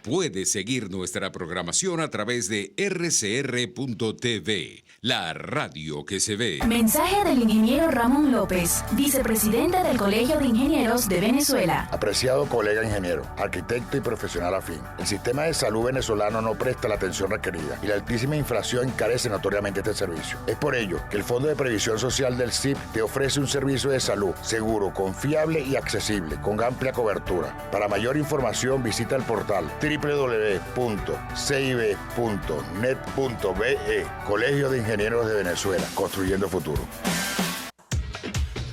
Puedes seguir nuestra programación a través de rcr.tv, la radio que se ve. Mensaje del ingeniero Ramón López, vicepresidente del Colegio de Ingenieros de Venezuela. Apreciado colega ingeniero, arquitecto y profesional afín, el sistema de salud venezolano no presta la atención requerida y la altísima inflación encarece notoriamente este servicio. Es por ello que el Fondo de Previsión Social del CIP te ofrece un servicio de salud seguro, confiable y accesible, con amplia cobertura. Para mayor información visita el portal www.cib.net.be, Colegio de Ingenieros de Venezuela, construyendo futuro.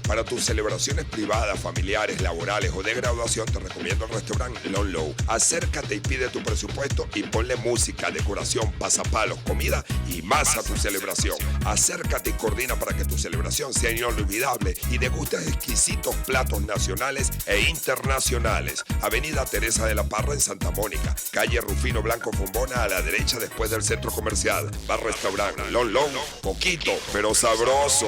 Para tus celebraciones privadas, familiares, laborales o de graduación, te recomiendo el restaurante Lon Low. Acércate y pide tu presupuesto y ponle música, decoración, pasapalos, comida y más a tu celebración. Acércate y coordina para que tu celebración sea inolvidable y degustes exquisitos platos nacionales e internacionales. Avenida Teresa de la Parra en Santa Mónica, calle Rufino Blanco Fombona a la derecha después del centro comercial. Bar restaurante Lon Low, poquito, pero sabroso,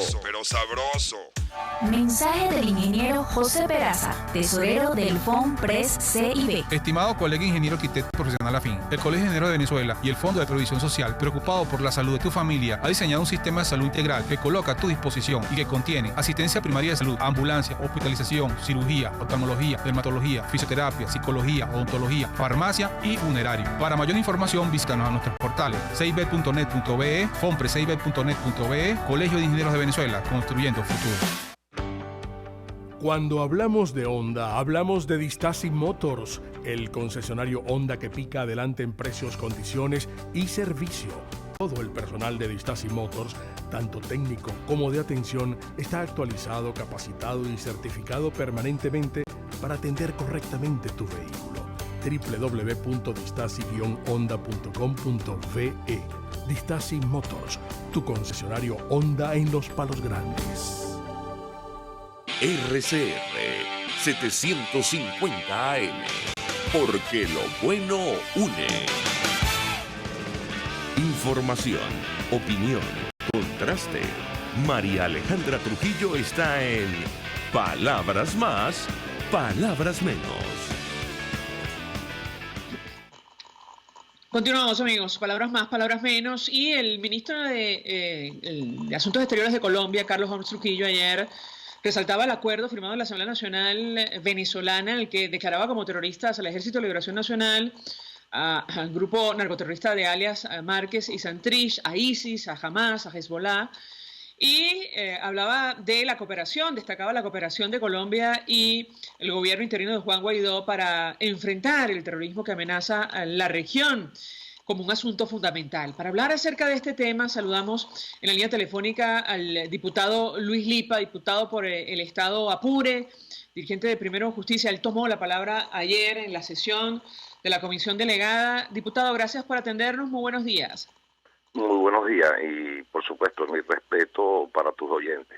Mensaje del ingeniero José Peraza, tesorero del FONPRES CIB. Estimado colega ingeniero arquitecto profesional afín, el Colegio de Ingenieros de Venezuela y el Fondo de Previsión Social, preocupado por la salud de tu familia, ha diseñado un sistema de salud integral que coloca a tu disposición y que contiene asistencia primaria de salud, ambulancia, hospitalización, cirugía, oftalmología, dermatología, fisioterapia, psicología, odontología, farmacia y funerario. Para mayor información, visítanos a nuestros portales cib.net.be, fonprescib.net.be, Colegio de Ingenieros de Venezuela, construyendo futuro. Cuando hablamos de Honda, hablamos de Distasi Motors, el concesionario Honda que pica adelante en precios, condiciones y servicio. Todo el personal de Distasi Motors, tanto técnico como de atención, está actualizado, capacitado y certificado permanentemente para atender correctamente tu vehículo. www.distasi-honda.com.ve. Distasi Motors, tu concesionario Honda en Los Palos Grandes. RCR 750 AM, porque lo bueno une. Información, opinión, contraste. María Alejandra Trujillo está en Palabras Más, Palabras Menos. Continuamos, amigos. Palabras más, palabras menos. Y el ministro de Asuntos Exteriores de Colombia, Carlos Holmes Trujillo, ayer resaltaba el acuerdo firmado en la Asamblea Nacional venezolana en el que declaraba como terroristas al Ejército de Liberación Nacional, al grupo narcoterrorista de alias Márquez y Santrich, a ISIS, a Hamas, a Hezbollah, y hablaba de la cooperación, destacaba la cooperación de Colombia y el gobierno interino de Juan Guaidó para enfrentar el terrorismo que amenaza a la región como un asunto fundamental. Para hablar acerca de este tema, saludamos en la línea telefónica al diputado Luis Lipa, diputado por el Estado Apure, dirigente de Primero Justicia. Él tomó la palabra ayer en la sesión de la comisión delegada. Diputado, gracias por atendernos. Muy buenos días. Muy buenos días y, por supuesto, mi respeto para tus oyentes.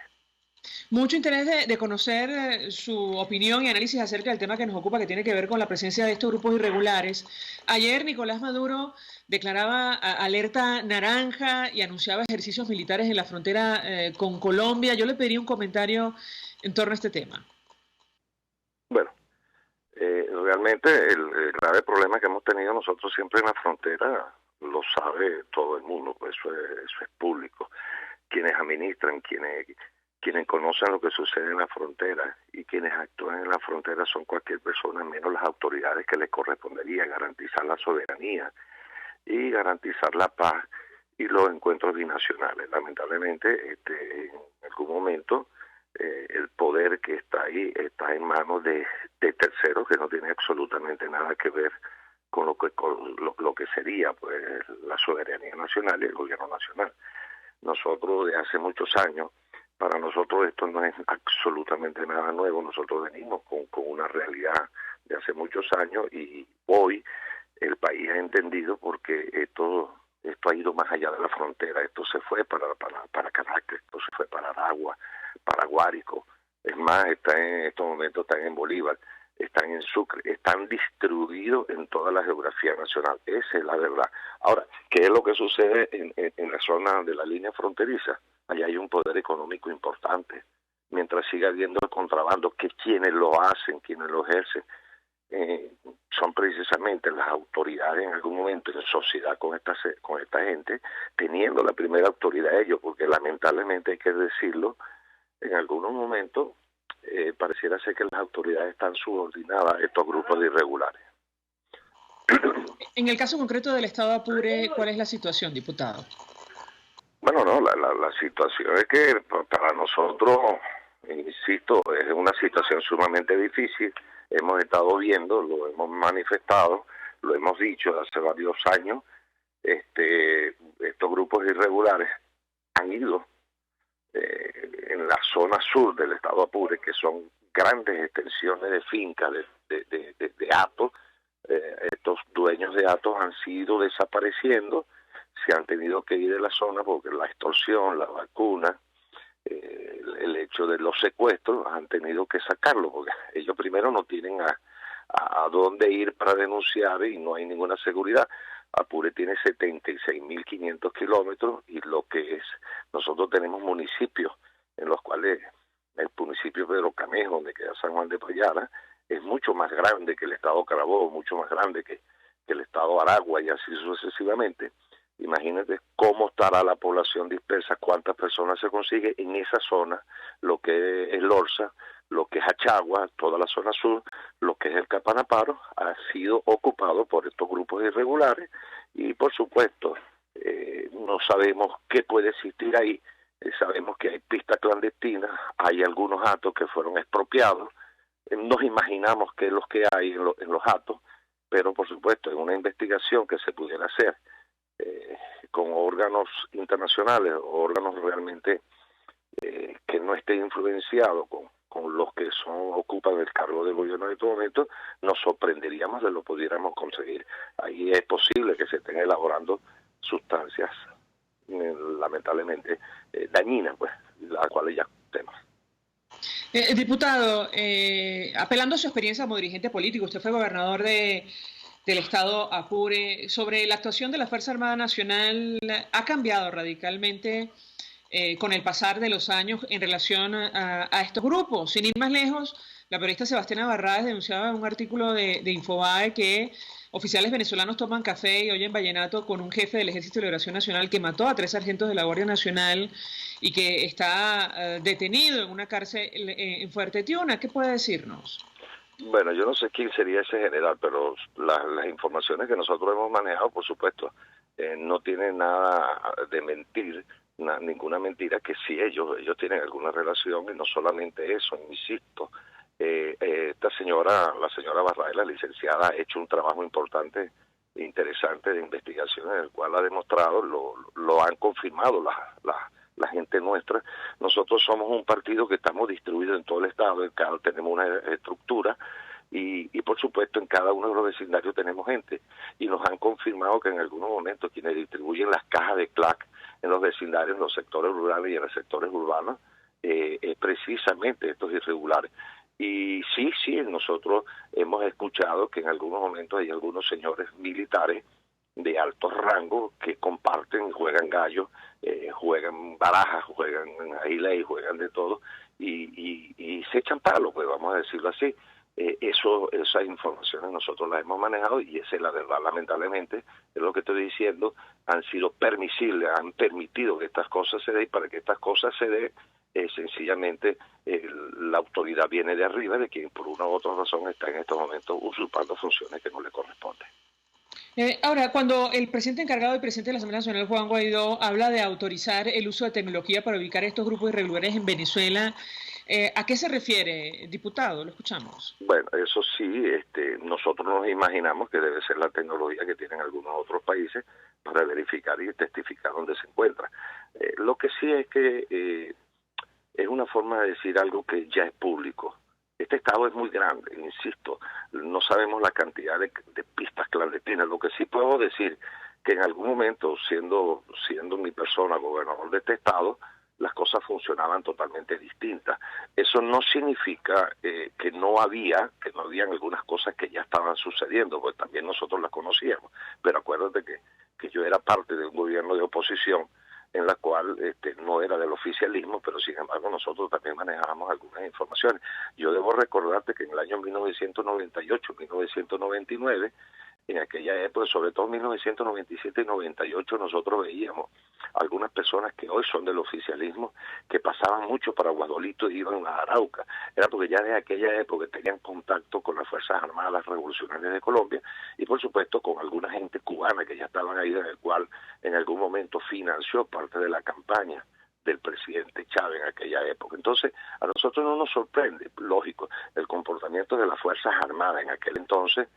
Mucho interés de conocer su opinión y análisis acerca del tema que nos ocupa, que tiene que ver con la presencia de estos grupos irregulares. Ayer Nicolás Maduro declaraba alerta naranja y anunciaba ejercicios militares en la frontera con Colombia. Yo le pediría un comentario en torno a este tema. Bueno, realmente el grave problema que hemos tenido nosotros siempre en la frontera lo sabe todo el mundo, eso es público. Quienes administran, quienes conocen lo que sucede en la frontera y quienes actúan en la frontera son cualquier persona menos las autoridades que les correspondería garantizar la soberanía y garantizar la paz y los encuentros binacionales. Lamentablemente, en algún momento el poder que está ahí está en manos de terceros que no tienen absolutamente nada que ver con lo que sería pues la soberanía nacional y el gobierno nacional. Nosotros de hace muchos años, para nosotros esto no es absolutamente nada nuevo, nosotros venimos con una realidad de hace muchos años y hoy el país ha entendido porque esto ha ido más allá de la frontera, esto se fue para Caracas, esto se fue para Aragua, para Guárico, es más, en estos momentos están en Bolívar, están en Sucre, están distribuidos en toda la geografía nacional, esa es la verdad. Ahora, ¿qué es lo que sucede en la zona de la línea fronteriza? Allá hay un poder económico importante, mientras siga habiendo el contrabando, que quienes lo hacen, quienes lo ejercen, son precisamente las autoridades en algún momento en sociedad con esta gente, teniendo la primera autoridad ellos, porque lamentablemente hay que decirlo, en algunos momentos pareciera ser que las autoridades están subordinadas a estos grupos de irregulares. En el caso concreto del estado Apure, ¿cuál es la situación, diputado? Bueno, no, la situación es que para nosotros, insisto, es una situación sumamente difícil. Hemos estado viendo, lo hemos manifestado, lo hemos dicho hace varios años, estos grupos irregulares han ido en la zona sur del estado Apure, que son grandes extensiones de fincas, de hatos. Estos dueños de hatos han sido desapareciendo, se han tenido que ir de la zona porque la extorsión, la vacuna, el hecho de los secuestros, han tenido que sacarlo porque ellos primero no tienen a dónde ir para denunciar y no hay ninguna seguridad. Apure tiene 76.500 kilómetros y lo que es, nosotros tenemos municipios en los cuales el municipio Pedro Camejo, donde queda San Juan de Payara, es mucho más grande que el estado Carabobo, mucho más grande que el estado Aragua y así sucesivamente. Imagínate cómo estará la población dispersa, cuántas personas se consigue en esa zona, lo que es Lorza, lo que es Achagua, toda la zona sur, lo que es el Capanaparo, ha sido ocupado por estos grupos irregulares y por supuesto no sabemos qué puede existir ahí, sabemos que hay pistas clandestinas, hay algunos hatos que fueron expropiados, nos imaginamos qué es lo que hay en los hatos, pero por supuesto en una investigación que se pudiera hacer con órganos internacionales, órganos realmente que no estén influenciados con los que ocupan el cargo del gobierno en este momento, nos sorprenderíamos de lo que pudiéramos conseguir. Ahí es posible que se estén elaborando sustancias lamentablemente dañinas, pues, las cuales ya tenemos. Diputado, apelando a su experiencia como dirigente político, usted fue gobernador del estado Apure, sobre la actuación de la Fuerza Armada Nacional, ¿ha cambiado radicalmente con el pasar de los años en relación a estos grupos? Sin ir más lejos, la periodista Sebastiana Barrades denunciaba en un artículo de Infobae que oficiales venezolanos toman café y oyen vallenato con un jefe del Ejército de Liberación Nacional que mató a 3 sargentos de la Guardia Nacional y que está detenido en una cárcel en Fuerte Tiuna. ¿Qué puede decirnos? Bueno, yo no sé quién sería ese general, pero las informaciones que nosotros hemos manejado, por supuesto, no tienen nada de mentir, ninguna mentira, que sí ellos tienen alguna relación y no solamente eso, insisto. La señora Barrales, la licenciada, ha hecho un trabajo importante, interesante de investigación en el cual ha demostrado, lo han confirmado la gente nuestra. Nosotros somos un partido que estamos distribuidos en todo el estado, tenemos una estructura y por supuesto en cada uno de los vecindarios tenemos gente y nos han confirmado que en algunos momentos quienes distribuyen las cajas de CLAC en los vecindarios, en los sectores rurales y en los sectores urbanos, precisamente estos irregulares. Y sí, nosotros hemos escuchado que en algunos momentos hay algunos señores militares de alto rango que comparten, juegan gallo, juegan barajas, juegan aguiley, juegan de todo y se echan palos, pues vamos a decirlo así. Esas informaciones nosotros las hemos manejado y esa es la verdad, lamentablemente, es lo que estoy diciendo, han sido permisibles, han permitido que estas cosas se den y para que estas cosas se den, sencillamente la autoridad viene de arriba, de quien por una u otra razón está en estos momentos usurpando funciones que no le corresponden. Ahora, cuando el presidente encargado y presidente de la Asamblea Nacional, Juan Guaidó, habla de autorizar el uso de tecnología para ubicar estos grupos irregulares en Venezuela, ¿A qué se refiere, diputado? Lo escuchamos. Bueno, eso sí, nosotros nos imaginamos que debe ser la tecnología que tienen algunos otros países para verificar y testificar dónde se encuentra. Lo que sí es que es una forma de decir algo que ya es público. Este estado es muy grande, insisto, no sabemos la cantidad de pistas clandestinas. Lo que sí puedo decir que en algún momento, siendo mi persona gobernador de este estado, las cosas funcionaban totalmente distintas. Eso no significa que no habían algunas cosas que ya estaban sucediendo, pues también nosotros las conocíamos. Pero acuérdate que yo era parte de un gobierno de oposición en la cual no era del oficialismo, pero sin embargo nosotros también manejábamos algunas informaciones. Yo debo recordarte que en el año 1998, 1999, en aquella época, sobre todo en 1997 y 98, nosotros veíamos algunas personas que hoy son del oficialismo que pasaban mucho para Guadolito y iban a Arauca. Era porque ya desde aquella época tenían contacto con las Fuerzas Armadas Revolucionarias de Colombia y por supuesto con alguna gente cubana que ya estaban ahí, en el cual en algún momento financió parte de la campaña del presidente Chávez en aquella época. Entonces, a nosotros no nos sorprende, lógico, el comportamiento de las Fuerzas Armadas en aquel entonces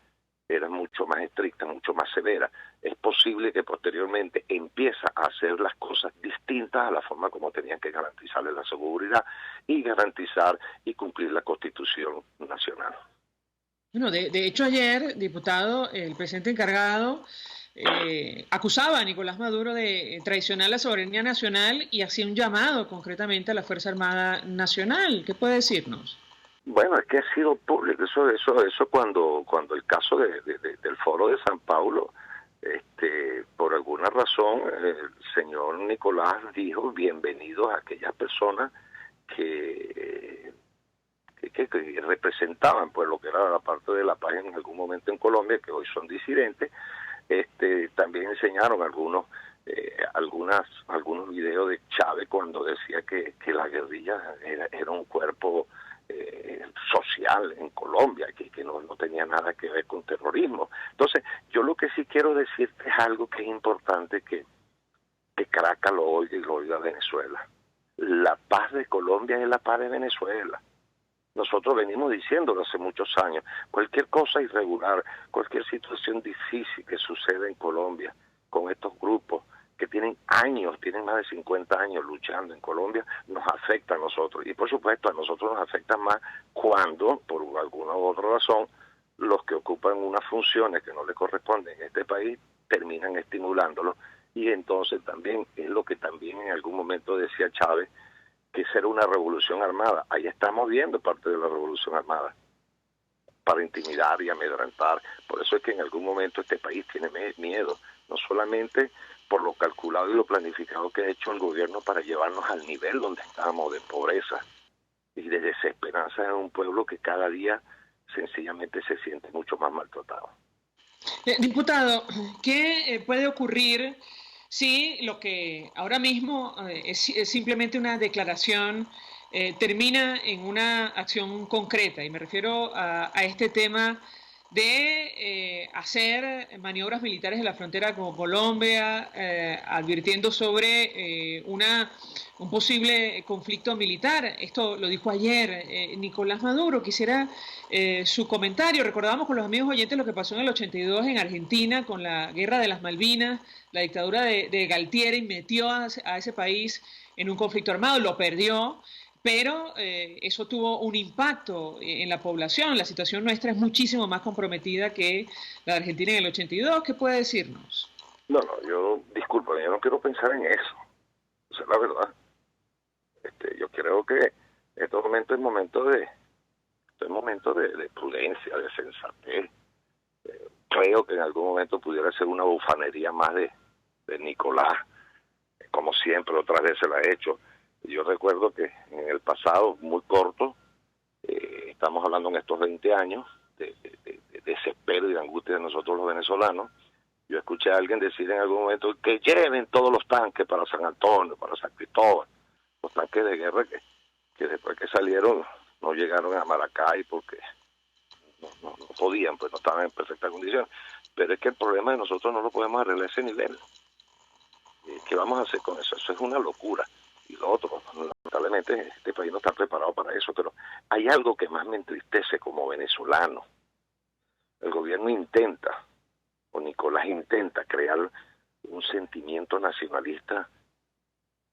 era mucho más estricta, mucho más severa. Es posible que posteriormente empieza a hacer las cosas distintas a la forma como tenían que garantizarle la seguridad y garantizar y cumplir la Constitución Nacional. Bueno, de hecho ayer, diputado, el presidente encargado acusaba a Nicolás Maduro de traicionar la soberanía nacional y hacía un llamado concretamente a la Fuerza Armada Nacional. ¿Qué puede decirnos? Bueno, es que ha sido público eso cuando el caso del Foro de San Paulo, por alguna razón el señor Nicolás dijo bienvenidos a aquellas personas que representaban pues lo que era la parte de la paz en algún momento en Colombia, que hoy son disidentes. También enseñaron algunos videos de Chávez cuando decía que la guerrilla era un cuerpo social en Colombia, que no tenía nada que ver con terrorismo. Entonces, yo lo que sí quiero decirte es algo que es importante que Caracas lo oiga y lo oiga Venezuela. La paz de Colombia es la paz de Venezuela. Nosotros venimos diciéndolo hace muchos años. Cualquier cosa irregular, cualquier situación difícil que suceda en Colombia con estos grupos que tienen más de 50 años luchando en Colombia, nos afecta a nosotros. Y por supuesto a nosotros nos afecta más cuando, por alguna u otra razón, los que ocupan unas funciones que no le corresponden en este país terminan estimulándolo. Y entonces también es lo que también en algún momento decía Chávez, que será una revolución armada. Ahí estamos viendo parte de la revolución armada para intimidar y amedrentar. Por eso es que en algún momento este país tiene miedo, no solamente por lo calculado y lo planificado que ha hecho el gobierno para llevarnos al nivel donde estábamos de pobreza y de desesperanza en un pueblo que cada día sencillamente se siente mucho más maltratado. Diputado, ¿qué puede ocurrir si lo que ahora mismo es simplemente una declaración termina en una acción concreta? Y me refiero a este tema de hacer maniobras militares en la frontera con Colombia, advirtiendo sobre un posible conflicto militar. Esto lo dijo ayer Nicolás Maduro. Quisiera su comentario. Recordábamos con los amigos oyentes lo que pasó en el 82 en Argentina con la guerra de las Malvinas, la dictadura de Galtieri metió a ese país en un conflicto armado, lo perdió. Pero eso tuvo un impacto en la población. La situación nuestra es muchísimo más comprometida que la de Argentina en el 82. ¿Qué puede decirnos? No, yo no quiero pensar en eso. Esa es la verdad. Yo creo que este momento es momento de prudencia, de sensatez. Creo que en algún momento pudiera ser una bufanería más de Nicolás, como siempre otras veces la ha hecho. Yo recuerdo que en el pasado, muy corto, estamos hablando en estos 20 años, de desespero y de angustia de nosotros los venezolanos. Yo escuché a alguien decir en algún momento que lleven todos los tanques para San Antonio, para San Cristóbal, los tanques de guerra que después que salieron no llegaron a Maracay porque no podían, pues no estaban en perfecta condición. Pero es que el problema de nosotros no lo podemos arreglar a ese nivel. ¿Qué vamos a hacer con eso? Eso es una locura. Y lo otro, lamentablemente lamentablemente este país no está preparado para eso, pero hay algo que más me entristece como venezolano. El gobierno intenta, o Nicolás intenta crear un sentimiento nacionalista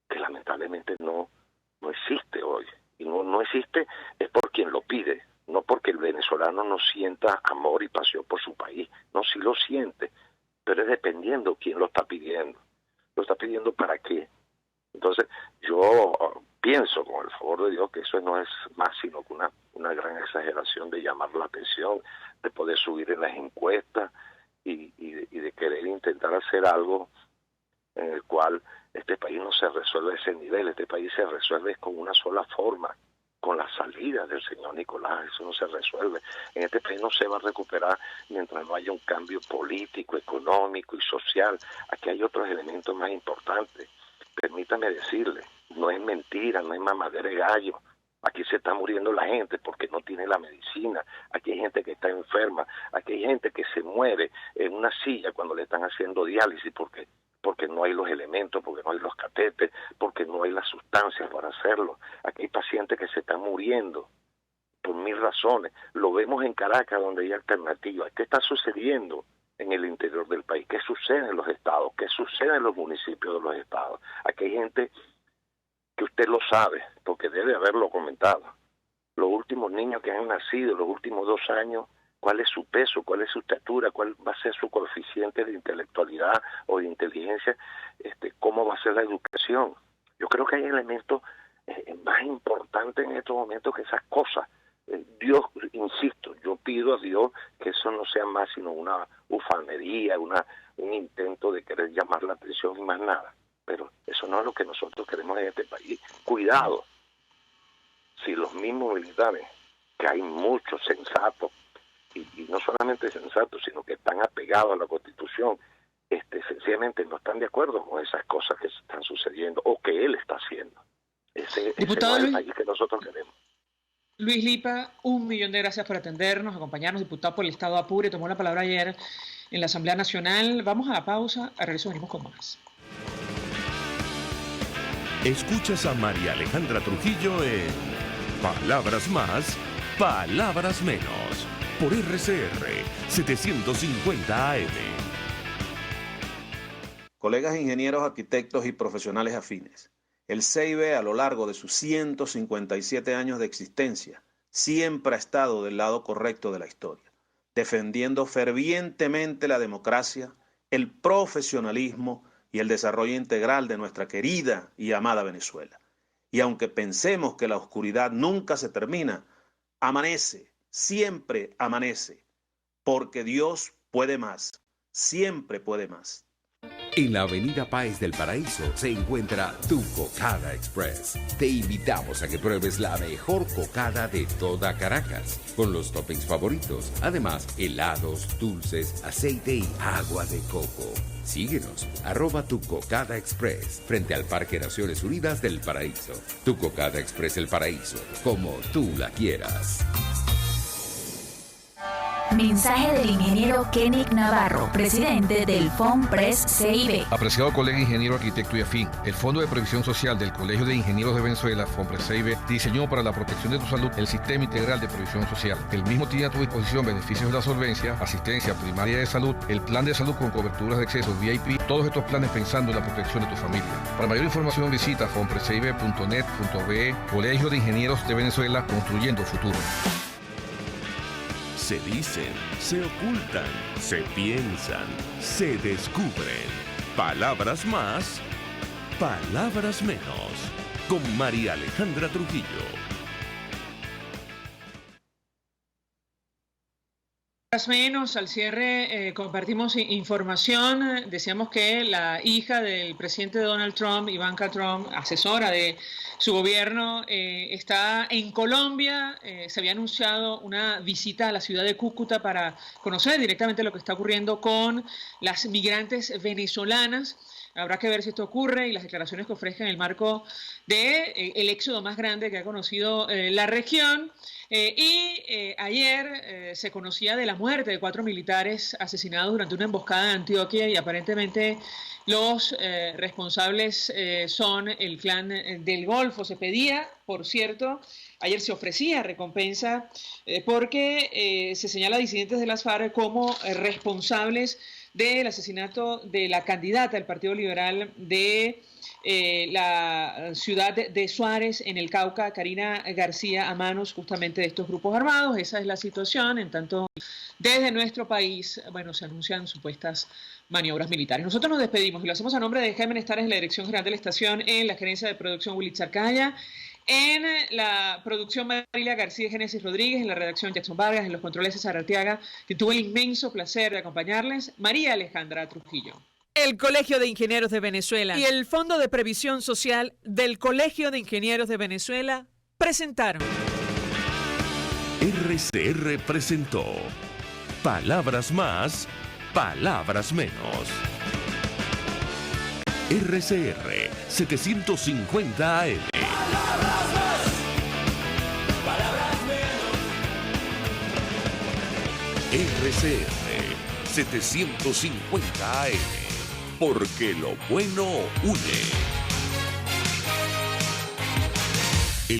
que lamentablemente no existe hoy. Y no existe es por quien lo pide, no porque el venezolano no sienta amor y pasión por su país. No, sí lo siente, pero es dependiendo quién lo está pidiendo. ¿Lo está pidiendo para qué? Entonces, yo pienso, con el favor de Dios, que eso no es más sino que una gran exageración de llamar la atención, de poder subir en las encuestas y de querer intentar hacer algo en el cual este país no se resuelve a ese nivel. Este país se resuelve con una sola forma, con la salida del señor Nicolás. Eso no se resuelve. En este país no se va a recuperar mientras no haya un cambio político, económico y social. Aquí hay otros elementos más importantes. Permítame decirle, no es mentira, no es mamadera de gallo. Aquí se está muriendo la gente porque no tiene la medicina. Aquí hay gente que está enferma. Aquí hay gente que se muere en una silla cuando le están haciendo diálisis porque no hay los elementos, porque no hay los catéteres, porque no hay las sustancias para hacerlo. Aquí hay pacientes que se están muriendo por 1000 razones. Lo vemos en Caracas, donde hay alternativas. ¿Qué está sucediendo en el interior del país? ¿Qué sucede en los estados? ¿Qué sucede en los municipios de los estados? Aquí hay gente que usted lo sabe, porque debe haberlo comentado. Los últimos niños que han nacido, los últimos 2 años, ¿cuál es su peso? ¿Cuál es su estatura? ¿Cuál va a ser su coeficiente de intelectualidad o de inteligencia? ¿Cómo va a ser la educación? Yo creo que hay elementos más importantes en estos momentos que esas cosas. Dios, insisto, yo pido a Dios que eso no sea más sino una ufanería, un intento de querer llamar la atención y más nada. Pero eso no es lo que nosotros queremos en este país. Cuidado, si los mismos militares, que hay muchos sensatos, y no solamente sensatos, sino que están apegados a la Constitución, sencillamente no están de acuerdo con esas cosas que están sucediendo o que él está haciendo. Ese no es el país que nosotros queremos. Luis Lipa, 1.000.000 de gracias por atendernos, acompañarnos, diputado por el Estado Apure, tomó la palabra ayer en la Asamblea Nacional. Vamos a la pausa, a regreso venimos con más. Escuchas a María Alejandra Trujillo en Palabras Más, Palabras Menos, por RCR 750 AM. Colegas ingenieros, arquitectos y profesionales afines, el CIB a lo largo de sus 157 años de existencia siempre ha estado del lado correcto de la historia, defendiendo fervientemente la democracia, el profesionalismo y el desarrollo integral de nuestra querida y amada Venezuela. Y aunque pensemos que la oscuridad nunca se termina, amanece, siempre amanece, porque Dios puede más, siempre puede más. En la avenida Páez del Paraíso se encuentra Tu Cocada Express. Te invitamos a que pruebes la mejor cocada de toda Caracas, con los toppings favoritos. Además, helados, dulces, aceite y agua de coco. Síguenos, @Tu Cocada Express, frente al Parque Naciones Unidas del Paraíso. Tu Cocada Express El Paraíso, como tú la quieras. Mensaje del ingeniero Kenick Navarro, presidente del FOMPRES CIB. Apreciado colega ingeniero, arquitecto y afín, el Fondo de Previsión Social del Colegio de Ingenieros de Venezuela, FOMPRES CIB, diseñó para la protección de tu salud el Sistema Integral de Previsión Social. El mismo tiene a tu disposición beneficios de la solvencia, asistencia primaria de salud, el plan de salud con coberturas de acceso VIP, todos estos planes pensando en la protección de tu familia. Para mayor información visita fomprescib.net.be, Colegio de Ingenieros de Venezuela, construyendo futuro. Se dicen, se ocultan, se piensan, se descubren. Palabras más, palabras menos. Con María Alejandra Trujillo. Menos, al cierre compartimos información. Decíamos que la hija del presidente Donald Trump, Ivanka Trump, asesora de su gobierno, está en Colombia. Se había anunciado una visita a la ciudad de Cúcuta para conocer directamente lo que está ocurriendo con las migrantes venezolanas. Habrá que ver si esto ocurre y las declaraciones que ofrezcan en el marco de el éxodo más grande que ha conocido la región. Ayer se conocía de las muerte de 4 militares asesinados durante una emboscada en Antioquia y aparentemente los responsables son el clan del Golfo. Se pedía, por cierto, ayer se ofrecía recompensa porque se señala a disidentes de las FARC como responsables del asesinato de la candidata del Partido Liberal de la ciudad de Suárez, en el Cauca, Karina García, a manos justamente de estos grupos armados. Esa es la situación. En tanto, desde nuestro país, bueno, se anuncian supuestas maniobras militares. Nosotros nos despedimos y lo hacemos a nombre de Jaime Estares en la dirección general de la estación, en la gerencia de producción Willy Charcaya, en la producción Marilia García y Génesis Rodríguez, en la redacción Jackson Vargas, en los controles César Arteaga, que tuvo el inmenso placer de acompañarles, María Alejandra Trujillo. El Colegio de Ingenieros de Venezuela y el Fondo de Previsión Social del Colegio de Ingenieros de Venezuela presentaron. RCR presentó Palabras Más, Palabras Menos. RCR 750 AM. RCR 750 AM. Porque lo bueno une.